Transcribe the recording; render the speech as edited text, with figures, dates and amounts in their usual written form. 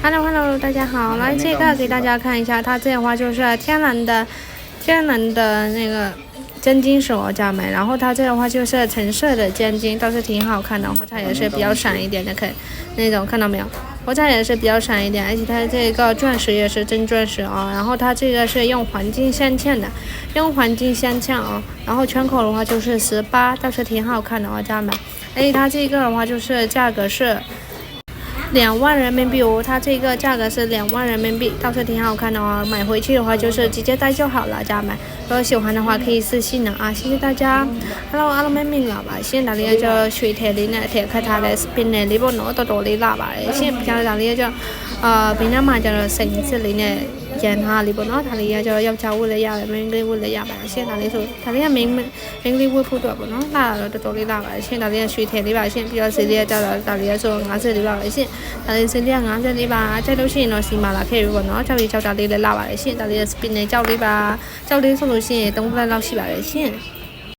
Hello，大家好，来这个给大家看一下，它这的话就是天然的那个真金手家买，然后它这的话就是橙色的尖金，倒是挺好看的，火柴也是比较闪一点的，那种看到没有？火柴也是比较闪一点，而且它这个钻石也是真钻石啊，然后它这个是用黄金镶嵌的，然后圈口的话就是18，倒是挺好看的啊，家们。而且它这个的话就是价格是2万人民币哦，它这个价格是2万人民币，倒是挺好看的哦。买回去的话就是直接戴就好了，家人们。如果喜欢的话可以私信了啊，謝謝大家。Hello， အားလုံးပဲမင်္ဂလာပါရှင်။ဒါလေးက就ရွှေထည်လေးနဲ့ထည့်ခတ်ထားတဲ့ spin နဲ့လေးပေါ့နော်，တော်လေးလာပါတယ်ရှင်။ဒါလေးက就ဘေးနားမှာကျတော့စိန်စစ်လေးနဲ့ရန်ထားလေးပေါ့နော်။ဒါလေးက就ယောက်ျားဝတ်လည်းရတယ်မိန်းကလေးဝတ်လည်းရပါတယ်ရှင်။ဒါလေးကမိန်းကလေးဝတ်ဖို့တော့ပေါ့နော်။လာတော့တော်လေးလာပါတယ်ရှင်။ဒါလေးကရွှေထည်လေးပါရှင်။ပြီးတော့ဈေးလေးကကျတော့ဒါလေးကဆို50လေးပါပဲရှင်။ဒါလေးဈေးလေးက50လေးပါ။ကြိုက်လို့ရှိရင်တော့စီမာလာခဲ့ပြီပေါ့နော်။ကြောက်လေးကြောက်တာလေးလည်းလာပါတယ်ရှင်။ဒါလေးက spin နဲ့ကြောက်လေးပါ။ကြောက်လေးဆိုလို့ရှိရင်3လက်လောက်ရှိပါတယ်ရှင်။